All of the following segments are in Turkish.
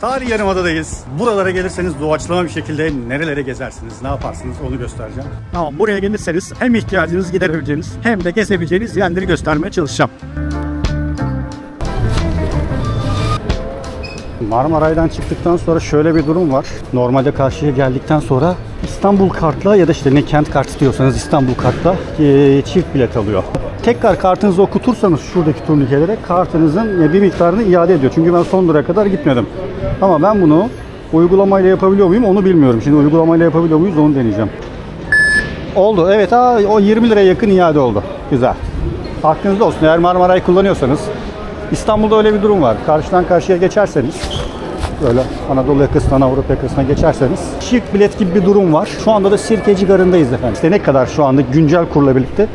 Tarihi Yarımada'dayız. Buralara gelirseniz doğaçlama bir şekilde nerelere gezersiniz, ne yaparsınız onu göstereceğim. Ama buraya gelirseniz hem ihtiyacınızı giderebileceğiniz hem de gezebileceğiniz yerleri göstermeye çalışacağım. Marmaray'dan çıktıktan sonra şöyle bir durum var. Normalde karşıya geldikten sonra İstanbul kartla ya da işte ne kent kartı diyorsanız İstanbul kartla çift bilet alıyor. Tekrar kartınızı okutursanız şuradaki turnikelere kartınızın bir miktarını iade ediyor. Çünkü ben son durağa kadar gitmedim. Ama ben bunu uygulamayla yapabiliyor muyum onu bilmiyorum. Şimdi uygulamayla yapabiliyor muyuz onu deneyeceğim. Oldu. Evet, o 20 liraya yakın iade oldu. Güzel. Aklınızda olsun. Eğer Marmaray kullanıyorsanız İstanbul'da öyle bir durum var. Karşıdan karşıya geçerseniz böyle Anadolu yakasından Avrupa yakasına geçerseniz çift bilet gibi bir durum var. Şu anda da Sirkeci Garı'ndayız efendim. İşte ne kadar şu anda güncel kurla birlikte,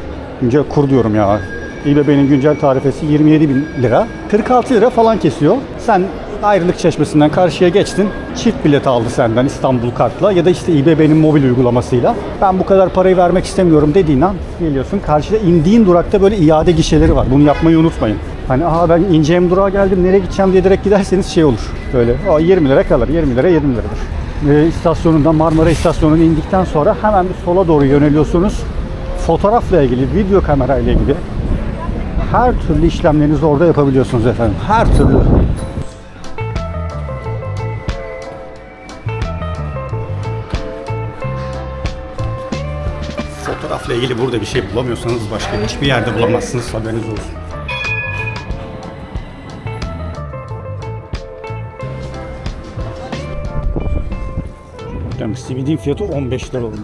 güncel kur diyorum ya, İBB'nin güncel tarifesi 27 bin lira. 46 lira falan kesiyor. Sen Ayrılık Çeşmesi'nden karşıya geçtin. Çift bilet aldı senden İstanbul kartla ya da işte İBB'nin mobil uygulamasıyla. Ben bu kadar parayı vermek istemiyorum dediğin an geliyorsun. Karşıda indiğin durakta böyle iade gişeleri var. Bunu yapmayı unutmayın. Hani ben ineceğim durağa geldim nereye gideceğim diye direkt giderseniz şey olur. Böyle 20 lira kalır. 20 lira 20 liradır. İstasyonundan Marmara istasyonuna indikten sonra hemen bir sola doğru yöneliyorsunuz. Fotoğrafla ilgili, video kamerayla ilgili her türlü işlemlerinizi orada yapabiliyorsunuz efendim. Her türlü. Fotoğrafla ilgili burada bir şey bulamıyorsanız başka hiçbir yerde bulamazsınız. Haberiniz olsun. Simidin fiyatı 15 lira olmuş.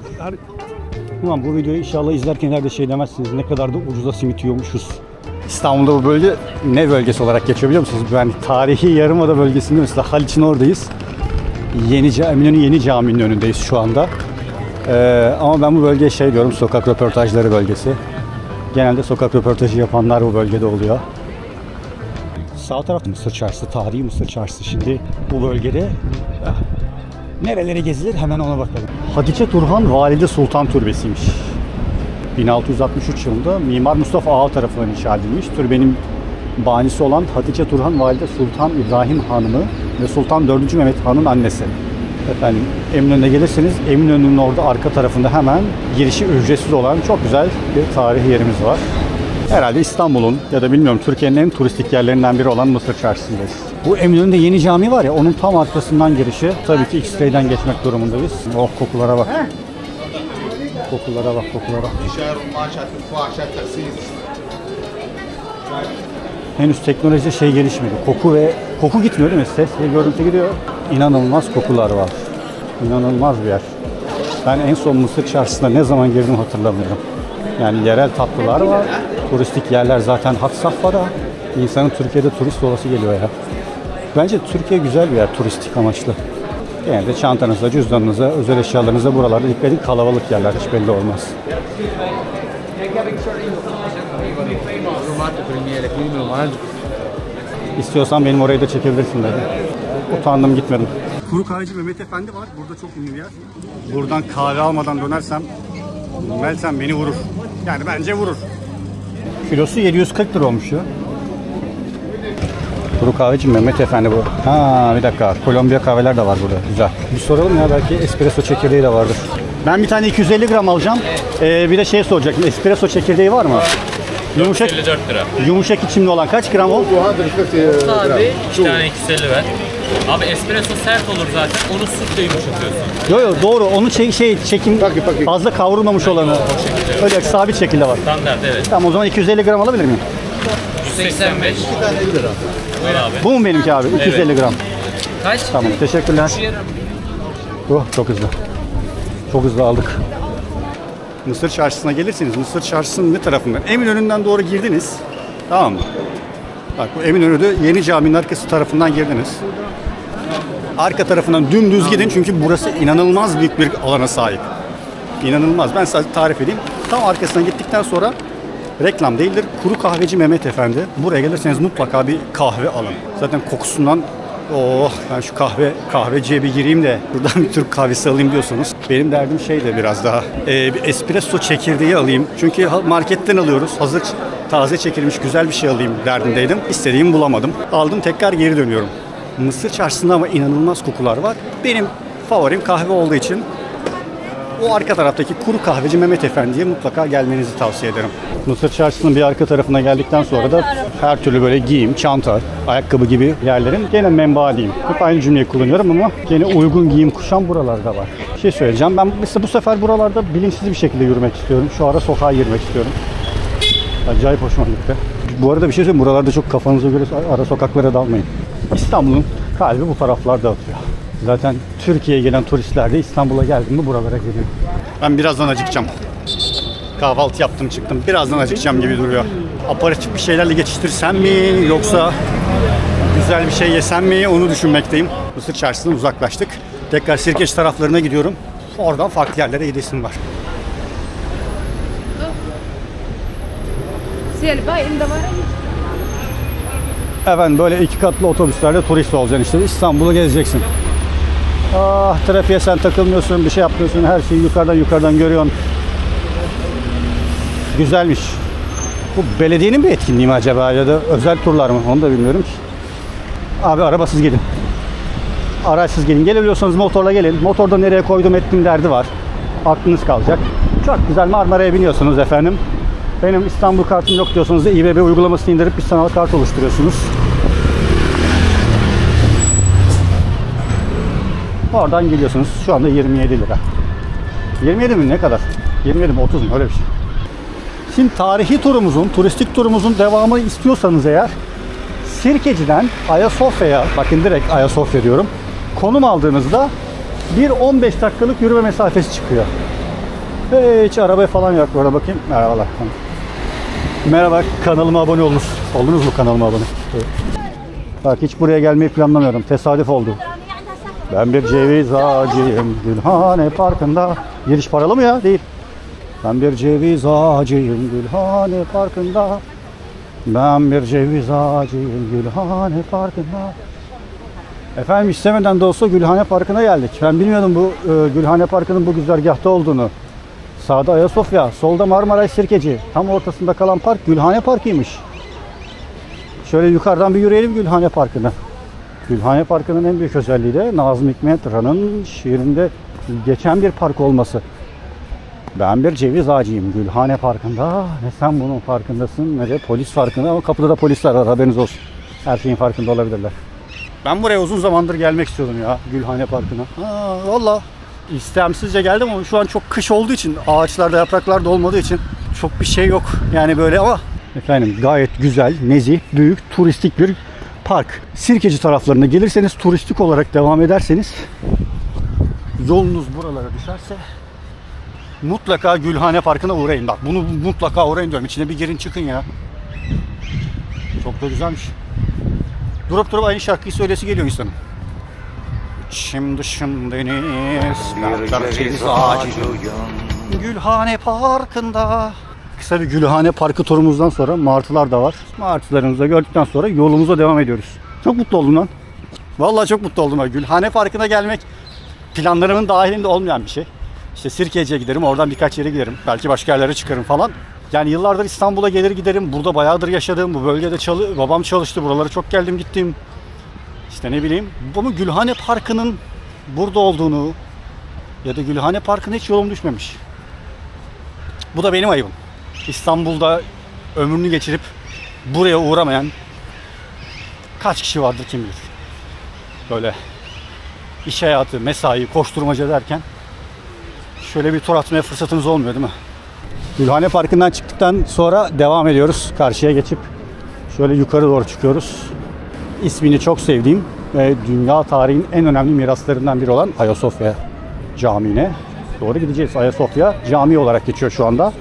Ulan bu videoyu inşallah izlerken herhalde şey demezsiniz. Ne kadar da ucuza simit yiyormuşuz. İstanbul'da bu bölge ne bölgesi olarak geçiyor biliyor musunuz? Yani tarihi Yarımada bölgesinde mesela Haliç'in oradayız. Eminönü Yeni Cami'nin önündeyiz şu anda. Ama ben bu bölgeye şey diyorum, sokak röportajları bölgesi. Genelde sokak röportajı yapanlar bu bölgede oluyor. Sağ tarafta Mısır Çarşısı, tarihi Mısır Çarşısı. Şimdi bu bölgede nerelere gezilir hemen ona bakalım. Hatice Turhan Valide Sultan Türbesi'ymiş. 1663 yılında Mimar Mustafa Ağa tarafından inşa edilmiş. Türbenin banisi olan Hatice Turhan Valide Sultan İbrahim Hanımı ve Sultan 4. Mehmet Han'ın annesi. Efendim Eminönü'ne gelirseniz Eminönü'nün orada arka tarafında hemen girişi ücretsiz olan çok güzel bir tarihi yerimiz var. Herhalde İstanbul'un ya da bilmiyorum Türkiye'nin en turistik yerlerinden biri olan Mısır Çarşısı'ndayız. Bu Eminönü'nde Yeni Cami var ya, onun tam arkasından girişi. Tabii ki X-Ray'den geçmek durumundayız. Oh, kokulara bak. Kokulara bak, kokulara. Henüz teknolojide şey gelişmedi. Koku gitmiyor değil mi? Ses ve görüntü gidiyor. İnanılmaz kokular var. İnanılmaz bir yer. Ben en son Mısır Çarşısı'na ne zaman girdim hatırlamıyorum. Yani yerel tatlılar var. Turistik yerler zaten had safhada. İnsanın Türkiye'de turist olası geliyor ya. Bence Türkiye güzel bir yer turistik amaçlı. Genelde çantanıza, cüzdanınıza, özel eşyalarınıza buralarda dikkat edin. Kalabalık yerler, hiç belli olmaz. İstiyorsan benim orayı da çekebilirsin dedi. Utandım, gitmedim. Kuru Kahveci Mehmet Efendi var. Burada çok ünlü bir yer. Buradan kahve almadan dönersem Meltem beni vurur. Yani bence vurur. Kilosu 740 lira olmuş ya. Kuru Kahveci Mehmet Efendi bu. Bir dakika. Kolombiya kahveler de var burada. Güzel. Bir soralım ya, belki espresso çekirdeği de vardır. Ben bir tane 250 gram alacağım. Bir de şey soracaktım. Espresso çekirdeği var mı? Yumuşak 54 lira. Yumuşak içimli olan kaç gram o? Abi 2 tane 250 ver. Abi espresso sert olur zaten. Onu sütle yumuşatıyorsun. Yo doğru. Onu çekim fazla kavrulmamış olanı. Öyle sabit şekilde var. Standart, evet. Tamam, o zaman 250 gram alabilir miyim? 185. 50 lira. Buyur abi. Bu mu benimki abi? 250 gram. Kaç? Tamam, teşekkürler. Çok hızlı. Çok hızlı aldık. Mısır Çarşısı'na gelirseniz, Mısır Çarşısı'nın ne tarafından? Eminönü'nden doğru girdiniz. Tamam mı? Bak, bu Eminönü'de Yeni Cami'nin arkası tarafından girdiniz. Arka tarafından dümdüz gidin çünkü burası inanılmaz büyük bir alana sahip. İnanılmaz. Ben size tarif edeyim. Tam arkasına gittikten sonra reklam değildir. Kuru Kahveci Mehmet Efendi. Buraya gelirseniz mutlaka bir kahve alın. Zaten kokusundan ben şu kahveciye bir gireyim de buradan bir Türk kahvesi alayım diyorsanız. Benim derdim şey de biraz daha bir espresso çekirdeği alayım. Çünkü marketten alıyoruz. Hazır taze çekilmiş güzel bir şey alayım derdindeydim. İstediğimi bulamadım. Aldım, tekrar geri dönüyorum. Mısır Çarşısı'nda ama inanılmaz kokular var. Benim favorim kahve olduğu için o arka taraftaki kuru kahveci Mehmet Efendi'ye mutlaka gelmenizi tavsiye ederim. Mısır Çarşısı'nın bir arka tarafına geldikten sonra da her türlü böyle giyim, çanta, ayakkabı gibi yerlerin gene menbaı diyeyim. Hep aynı cümleyi kullanıyorum ama gene uygun giyim kuşam buralarda var. Bir şey söyleyeceğim. Ben mesela bu sefer buralarda bilinçsiz bir şekilde yürümek istiyorum. Şu ara sokağa girmek istiyorum. Acayip hoşuma gitti. Bu arada bir şey söyleyeyim. Buralarda çok kafanıza göre ara sokaklara dalmayın. İstanbul'un kalbi bu taraflarda atıyor. Zaten Türkiye'ye gelen turistler de İstanbul'a geldi mi buralara geliyor. Ben birazdan acıkacağım. Kahvaltı yaptım çıktım. Birazdan acıkacağım gibi duruyor. Aparatif bir şeylerle geçiştirsem mi yoksa güzel bir şey yesem mi onu düşünmekteyim. Mısır Çarşısı'ndan uzaklaştık. Tekrar Sirkeç taraflarına gidiyorum. Oradan farklı yerlere gidesim var. Efendim böyle 2 katlı otobüslerle turist olacaksın işte. İstanbul'u gezeceksin. Ah, trafiğe sen takılmıyorsun, bir şey yapmıyorsun. Her şeyi yukarıdan görüyorsun. Güzelmiş. Bu belediyenin bir etkinliği mi acaba ya da özel turlar mı? Onu da bilmiyorum ki. Abi arabasız gelin. Araçsız gelin. Gelebiliyorsanız motorla gelin. Motorda nereye koydum ettim derdi var. Aklınız kalacak. Çok güzel Marmara'ya biniyorsunuz efendim. Benim İstanbul kartım yok diyorsanız da İBB uygulamasını indirip bir sanal kart oluşturuyorsunuz. Oradan geliyorsunuz. Şu anda 27 lira. 27 mi ne kadar? 27 mi 30 mu öyle bir şey. Şimdi tarihi turumuzun, turistik turumuzun devamı istiyorsanız eğer Sirkeci'den Ayasofya'ya, bakın direkt Ayasofya diyorum, konum aldığınızda bir 15 dakikalık yürüme mesafesi çıkıyor. Hiç arabaya falan yok. Burada bakayım. Merhabalar. Merhaba, kanalıma abone olunuz. Oldunuz mu kanalıma abone? Evet. Bak hiç buraya gelmeyi planlamıyorum. Tesadüf oldu. Ben bir ceviz ağacıyım Gülhane Parkı'nda. Giriş paralı mı ya? Değil. Ben bir ceviz ağacıyım Gülhane Parkı'nda. Ben bir ceviz ağacıyım Gülhane Parkı'nda. Efendim istemeden de olsa Gülhane Parkı'na geldik. Ben bilmiyordum bu Gülhane Parkı'nın bu güzergahta olduğunu. Sağda Ayasofya, solda Marmaray Sirkeci. Tam ortasında kalan park Gülhane Parkı'ymış. Şöyle yukarıdan bir yürüyelim Gülhane Parkı'na. Gülhane Parkı'nın en büyük özelliği de Nazım Hikmet Ran'ın şiirinde geçen bir park olması. Ben bir ceviz ağacıyım Gülhane Parkı'nda. Ne sen bunun farkındasın ne de polis farkında, ama kapıda da polisler var, haberiniz olsun. Her şeyin farkında olabilirler. Ben buraya uzun zamandır gelmek istiyordum ya, Gülhane Parkı'na. Valla istemsizce geldim ama şu an çok kış olduğu için, ağaçlarda yapraklar da olmadığı için çok bir şey yok. Yani böyle ama efendim gayet güzel, nezih, büyük, turistik bir park. Sirkeci taraflarına gelirseniz, turistik olarak devam ederseniz, yolunuz buralara düşerse mutlaka Gülhane Parkı'na uğrayın. Bak bunu mutlaka uğrayın diyorum. İçine bir girin çıkın ya. Çok da güzelmiş. Durup aynı şarkıyı söylesi geliyor insanın. İçim dışım deniz, ben ceviz ağacıyım Gülhane Parkı'nda. Kısa bir Gülhane Parkı turumuzdan sonra martılar da var. Martılarımızı gördükten sonra yolumuza devam ediyoruz. Çok mutlu oldum lan. Vallahi çok mutlu oldum. Gülhane Parkı'na gelmek planlarımın dahilinde olmayan bir şey. İşte Sirkeci'ye giderim, oradan birkaç yere giderim. Belki başka yerlere çıkarım falan. Yani yıllardır İstanbul'a gelir giderim. Burada bayağıdır yaşadım. Bu bölgede babam çalıştı. Buralara çok geldim gittim. İşte ne bileyim. Ama Gülhane Parkı'nın burada olduğunu ya da Gülhane Parkı'na hiç yolum düşmemiş. Bu da benim ayıbım. İstanbul'da ömrünü geçirip buraya uğramayan kaç kişi vardır kim bilir. Böyle iş hayatı, mesai, koşturmaca derken şöyle bir tur atmaya fırsatımız olmuyor değil mi? Gülhane Parkı'ndan çıktıktan sonra devam ediyoruz. Karşıya geçip şöyle yukarı doğru çıkıyoruz. İsmini çok sevdiğim ve dünya tarihinin en önemli miraslarından biri olan Ayasofya Camii'ne doğru gideceğiz. Ayasofya Camii olarak geçiyor şu anda.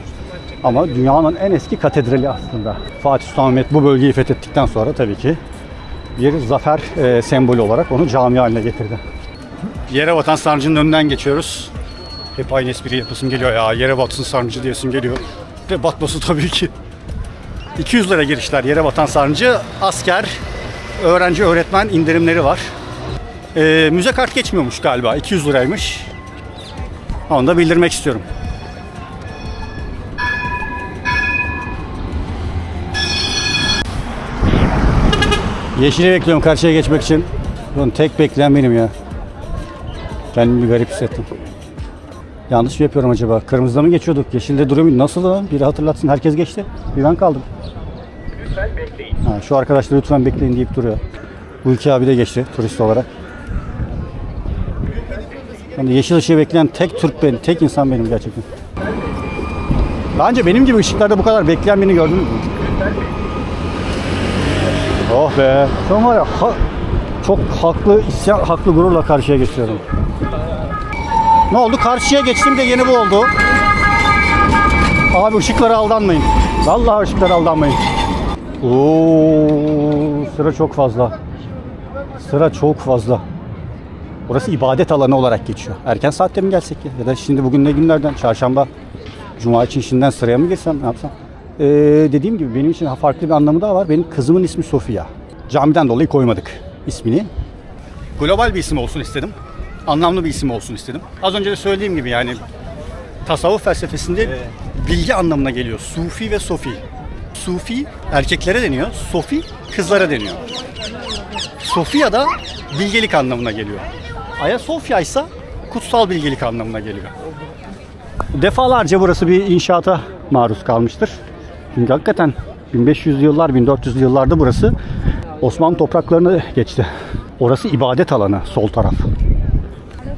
Ama dünyanın en eski katedrali aslında. Fatih Sultan Mehmet bu bölgeyi fethettikten sonra tabii ki bir zafer sembolü olarak onu cami haline getirdi. Yerebatan Sarnıcı'nın önünden geçiyoruz. Hep aynı espri yapasım geliyor ya. Yerebatan Sarnıcı diyesim geliyor. De batması tabii ki. 200 lira girişler Yerebatan Sarnıcı. Asker, öğrenci, öğretmen indirimleri var. Müze kart geçmiyormuş galiba. 200 liraymış. Onu da bildirmek istiyorum. Yeşili bekliyorum karşıya geçmek için. Bunu tek bekleyen benim ya. Kendimi bir garip hissettim. Yanlış mı yapıyorum acaba? Kırmızıda mı geçiyorduk? Yeşilde duruyor muydu? Nasıl lan? Biri hatırlatsın. Herkes geçti. Bir ben kaldım. Lütfen bekleyin. Ha, şu arkadaşlar lütfen bekleyin deyip duruyor. Bu iki abi de geçti turist olarak. Yani yeşil ışığı bekleyen tek Türk benim. Tek insan benim gerçekten. Daha önce benim gibi ışıklarda bu kadar bekleyen beni gördünüz mü? Oh be. Şu an var ya çok haklı gururla karşıya geçiyorum. Ne oldu? Karşıya geçtim de yeni bu oldu. Abi ışıklara aldanmayın. Vallahi ışıklara aldanmayın. Oo, sıra çok fazla. Sıra çok fazla. Burası ibadet alanı olarak geçiyor. Erken saatte mi gelsek ya? Ya da şimdi bugün ne günlerden? Çarşamba. Cuma için şimdiden sıraya mı girsem? Ne yapsam? Dediğim gibi benim için farklı bir anlamı daha var. Benim kızımın ismi Sofia. Camiden dolayı koymadık ismini. Global bir isim olsun istedim. Anlamlı bir isim olsun istedim. Az önce de söylediğim gibi yani tasavvuf felsefesinde bilgi anlamına geliyor. Sufi ve Sofi. Sufi erkeklere deniyor. Sofi kızlara deniyor. Sofia da bilgelik anlamına geliyor. Ayasofya ise kutsal bilgelik anlamına geliyor. Defalarca burası bir inşaata maruz kalmıştır. Çünkü hakikaten 1500'lü yıllar, 1400'lü yıllarda burası Osmanlı topraklarını geçti. Orası ibadet alanı, sol taraf.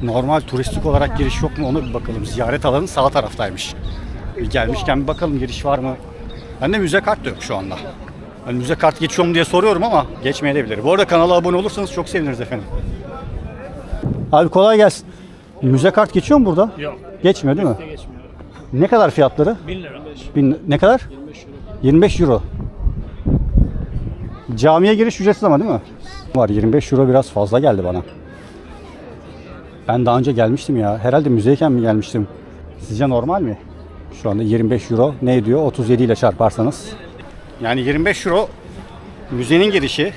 Normal turistik olarak giriş yok mu ona bir bakalım. Ziyaret alanı sağ taraftaymış. Bir gelmişken bir bakalım giriş var mı? Bende müze kart da yok şu anda. Hani müze kart geçiyor mu diye soruyorum ama geçmeyebilir. Bu arada kanala abone olursanız çok seviniriz efendim. Abi kolay gelsin. Müze kart geçiyor mu burada? Yok. Geçmiyor değil mi? Geçmiyor. Ne kadar fiyatları? 1000 lira. Ne kadar? 25 euro. Camiye giriş ücretsiz ama değil mi? Var 25 euro biraz fazla geldi bana. Ben daha önce gelmiştim ya. Herhalde müzeyken mi gelmiştim? Sizce normal mi? Şu anda 25 euro ne ediyor? 37 ile çarparsanız. Yani 25 euro müzenin girişi.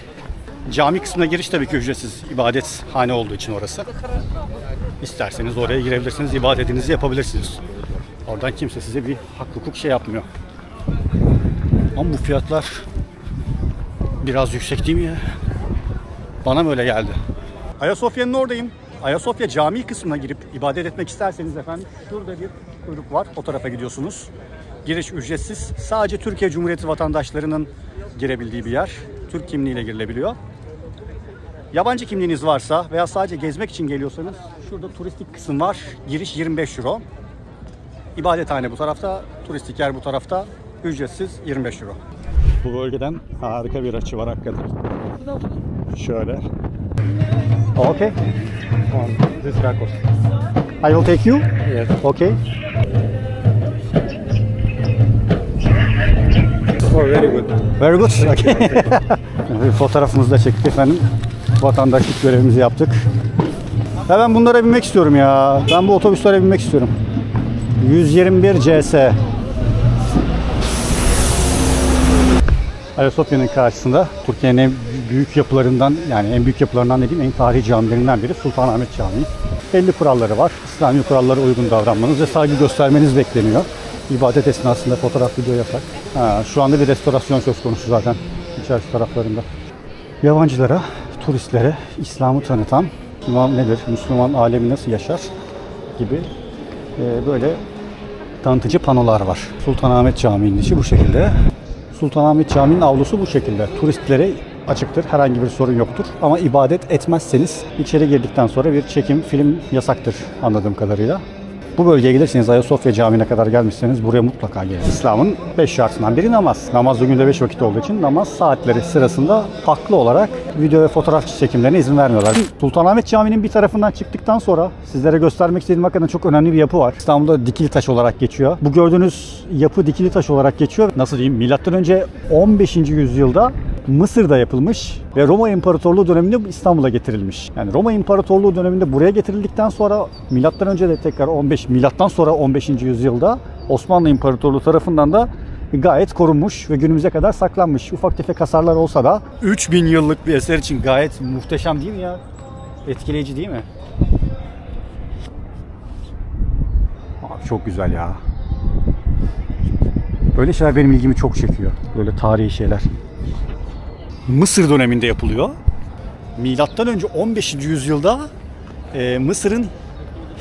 Cami kısmına giriş tabii ki ücretsiz. İbadethane olduğu için orası. İsterseniz oraya girebilirsiniz. İbadetinizi yapabilirsiniz. Oradan kimse size bir hak hukuk şey yapmıyor. Ama bu fiyatlar biraz yüksek değil mi ya? Bana böyle geldi. Ayasofya'nın oradayım. Ayasofya Camii kısmına girip ibadet etmek isterseniz efendim şurada bir kuyruk var. O tarafa gidiyorsunuz. Giriş ücretsiz. Sadece Türkiye Cumhuriyeti vatandaşlarının girebildiği bir yer. Türk kimliğiyle girilebiliyor. Yabancı kimliğiniz varsa veya sadece gezmek için geliyorsanız şurada turistik kısım var. Giriş 25 euro. İbadethane bu tarafta, turistik yer bu tarafta. Ücretsiz 25 euro. Bu bölgeden harika bir açı var hakikaten. Şöyle. Okay. This Rakos. I will take you. Yes. Okay. Oh, very good. Very good. Okay. Fotoğrafımızı da çektik efendim. Vatandaşlık görevimizi yaptık. Ya ben bunlara binmek istiyorum ya. Ben bu otobüslere binmek istiyorum. 121 CS. Ayasofya'nın karşısında Türkiye'nin en büyük yapılarından, yani en büyük yapılarından dediğim en tarihi camilerinden biri Sultanahmet Camii. Belli kuralları var. İslami kurallara uygun davranmanız ve saygı göstermeniz bekleniyor. İbadet esnasında fotoğraf, video yasak. Şu anda bir restorasyon söz konusu zaten içerisi taraflarında. Yabancılara, turistlere İslam'ı tanıtan, İmam nedir, Müslüman alemi nasıl yaşar gibi böyle tanıtıcı panolar var. Sultanahmet Camii'nin içi bu şekilde. Sultanahmet Camii'nin avlusu bu şekilde. Turistlere açıktır. Herhangi bir sorun yoktur. Ama ibadet etmezseniz içeri girdikten sonra bir çekim, film yasaktır anladığım kadarıyla. Bu bölgeye gelirseniz Ayasofya Camii'ne kadar gelmişseniz buraya mutlaka gelin. İslam'ın 5 şartından biri namaz. Namaz da günde 5 vakit olduğu için namaz saatleri sırasında haklı olarak video ve fotoğraf çekimlerine izin vermiyorlar. Sultanahmet Camii'nin bir tarafından çıktıktan sonra sizlere göstermek istediğim hakikaten çok önemli bir yapı var. İstanbul'da dikili taş olarak geçiyor. Bu gördüğünüz yapı dikili taş olarak geçiyor. Nasıl diyeyim? Milattan önce 15. yüzyılda Mısır'da yapılmış ve Roma İmparatorluğu döneminde İstanbul'a getirilmiş. Yani Roma İmparatorluğu döneminde buraya getirildikten sonra milattan önce de tekrar milattan sonra 15. yüzyılda Osmanlı İmparatorluğu tarafından da gayet korunmuş ve günümüze kadar saklanmış. Ufak tefek hasarlar olsa da 3000 yıllık bir eser için gayet muhteşem değil mi ya? Etkileyici değil mi? Abi çok güzel ya. Böyle şeyler benim ilgimi çok çekiyor. Böyle tarihi şeyler. Mısır döneminde yapılıyor. Milattan önce 15. yüzyılda Mısır'ın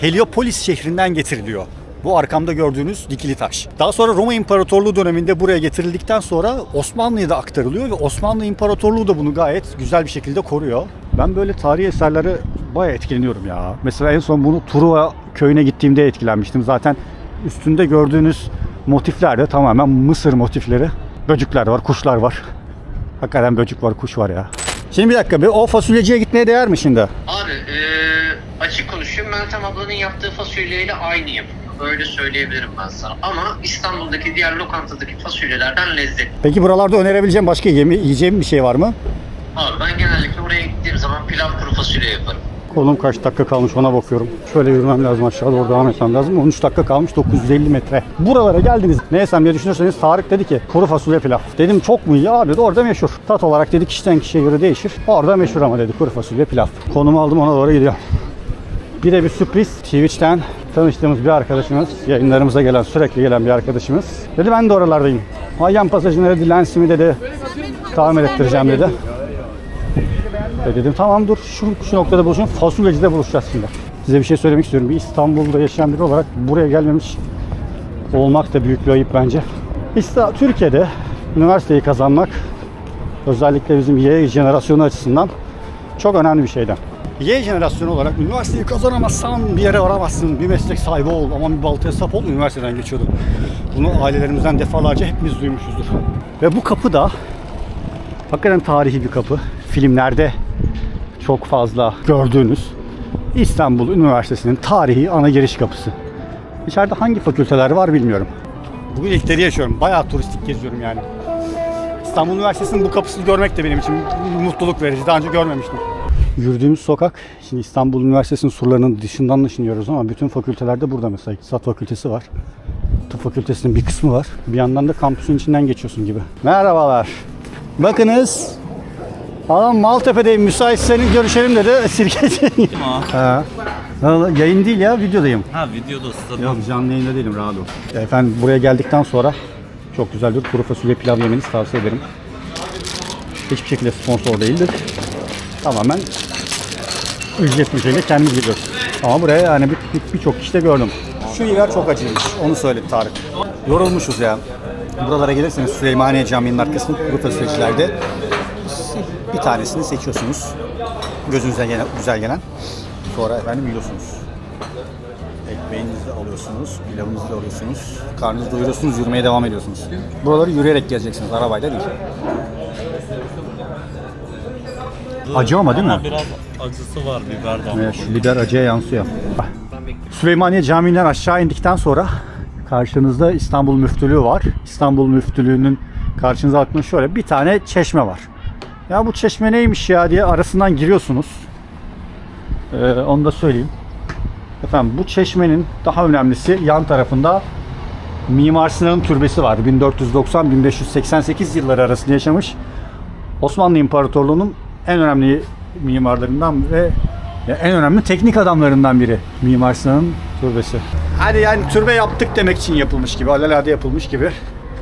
Heliopolis şehrinden getiriliyor. Bu arkamda gördüğünüz dikili taş. Daha sonra Roma İmparatorluğu döneminde buraya getirildikten sonra Osmanlı'ya da aktarılıyor ve Osmanlı İmparatorluğu da bunu gayet güzel bir şekilde koruyor. Ben böyle tarihi eserlere bayağı etkileniyorum ya. Mesela en son bunu Truva köyüne gittiğimde etkilenmiştim. Zaten üstünde gördüğünüz motifler de tamamen Mısır motifleri. Böcekler var, kuşlar var. Hakikaten böcek var, kuş var ya. Şimdi bir dakika, o fasulyeciye gitmeye değer mi şimdi? Abi açık konuşayım, Meltem ablanın yaptığı fasulyeyle aynıyım. Öyle söyleyebilirim ben sana. Ama İstanbul'daki diğer lokantadaki fasulyelerden lezzetli. Peki buralarda önerebileceğim başka yiyeceğim bir şey var mı? Abi ben genellikle oraya gittiğim zaman pilav kuru fasulye yaparım. Kolum kaç dakika kalmış ona bakıyorum. Şöyle yürümem lazım, aşağı doğru devam etmem lazım. 13 dakika kalmış, 950 metre. Buralara geldiniz. Ne yesem diye düşünürseniz Tarık dedi ki kuru fasulye pilav. Dedim çok mu iyi abi? Orada meşhur. Tat olarak dedi kişiden kişiye göre değişir. Orada meşhur ama dedi kuru fasulye pilav. Konumu aldım, ona doğru gidiyorum. Bir de bir sürpriz. Twitch'ten tanıştığımız bir arkadaşımız, yayınlarımıza gelen, sürekli gelen bir arkadaşımız. Dedi ben de oralardayım. Ayyan pasajını dedi, lensimi dedi tamir ettireceğim dedi. Dedim tamam dur şu noktada buluşalım. Fasulyecide buluşacağız şimdi. Size bir şey söylemek istiyorum. Bir İstanbul'da yaşayan biri olarak buraya gelmemiş olmak da büyük bir ayıp bence. Türkiye'de üniversiteyi kazanmak özellikle bizim Y jenerasyonu açısından çok önemli bir şeyden. Y jenerasyonu olarak üniversiteyi kazanamazsan bir yere varamazsın, bir meslek sahibi ol, ama bir baltaya sap ol, üniversiteden geçiyordum. Bunu ailelerimizden defalarca hepimiz duymuşuzdur. Ve bu kapı da hakikaten tarihi bir kapı. Filmlerde çok fazla gördüğünüz İstanbul Üniversitesi'nin tarihi ana giriş kapısı. İçeride hangi fakülteler var bilmiyorum. Bugün ilkleri yaşıyorum. Bayağı turistik geziyorum yani. İstanbul Üniversitesi'nin bu kapısını görmek de benim için mutluluk verici. Daha önce görmemiştim. Yürüdüğümüz sokak, şimdi İstanbul Üniversitesi'nin surlarının dışından iniyoruz ama bütün fakültelerde burada mesela. İktisat Fakültesi var. Tıp Fakültesi'nin bir kısmı var. Bir yandan da kampüsün içinden geçiyorsun gibi. Merhabalar. Bakınız. Adam Maltepe'deyim, müsaitseniz görüşelim dedi. Sirkeci. Ha. Yayın değil ya, videodayım. Ha videodasın. Yok, canlı yayında değilim, rahat ol. Efendim buraya geldikten sonra çok güzel bir kuru fasulye pilav yemenizi tavsiye ederim. Hiçbir şekilde sponsor değildir. Tamamen ücret müzeyle kendimiz gidiyoruz. Ama buraya yani birçok kişi de gördüm. Şu biber çok acıymış, onu söyledi Tarık. Yorulmuşuz ya. Buralara gelirseniz Süleymaniye Camii'nin arkasında kuru fasulyecilerde bir tanesini seçiyorsunuz. Gözünüze güzel gelen. Sonra efendim yiyorsunuz. Ekmeğinizi alıyorsunuz, pilavınızı alıyorsunuz. Karnınızı doyuruyorsunuz, yürümeye devam ediyorsunuz. Buraları yürüyerek gezeceksiniz, arabayla değil. Acı ama değil mi? Biraz acısı var biberden. Evet, şu biber acıya yansıyor. Süleymaniye Camii'nden aşağı indikten sonra karşınızda İstanbul Müftülüğü var. İstanbul Müftülüğü'nün karşınıza baktığınız şöyle bir tane çeşme var. Ya bu çeşme neymiş ya diye arasından giriyorsunuz. Onu da söyleyeyim. Efendim bu çeşmenin daha önemlisi yan tarafında Mimar Sinan'ın türbesi var. 1490-1588 yılları arasında yaşamış. Osmanlı İmparatorluğu'nun en önemli mimarlarından ve en önemli teknik adamlarından biri Mimar Sinan'ın türbesi. Hani yani türbe yaptık demek için yapılmış gibi, alelade yapılmış gibi.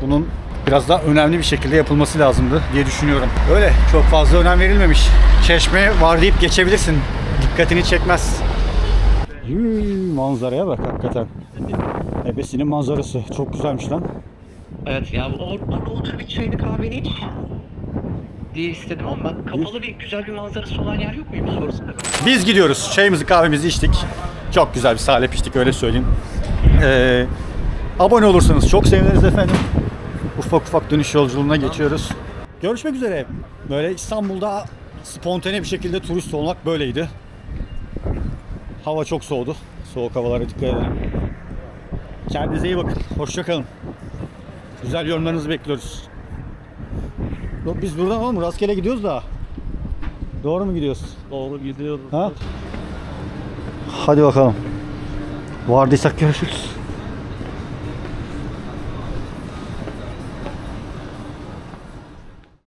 Bunun biraz daha önemli bir şekilde yapılması lazımdı diye düşünüyorum. Öyle çok fazla önem verilmemiş. Çeşme var deyip geçebilirsin. Dikkatini çekmez. Manzaraya bak hakikaten. Ebesinin manzarası çok güzelmiş lan. Evet ya, orada otur bir çayını kahveni iç diye istedim ama kapalı bir güzel bir manzarası olan yer yok muyum sorusunda. Biz gidiyoruz. Çayımızı kahvemizi içtik. Çok güzel bir salep içtik, öyle söyleyeyim. Abone olursanız çok seviniriz efendim. Ufak ufak dönüş yolculuğuna geçiyoruz. Görüşmek üzere. Böyle İstanbul'da spontane bir şekilde turist olmak böyleydi. Hava çok soğudu. Soğuk havalara dikkat edelim. Kendinize iyi bakın. Hoşça kalın. Güzel yorumlarınızı bekliyoruz. Biz buradan oğlum rastgele gidiyoruz da. Doğru mu gidiyoruz? Doğru gidiyoruz. Ha? Hadi bakalım. Vardıysak görüşürüz.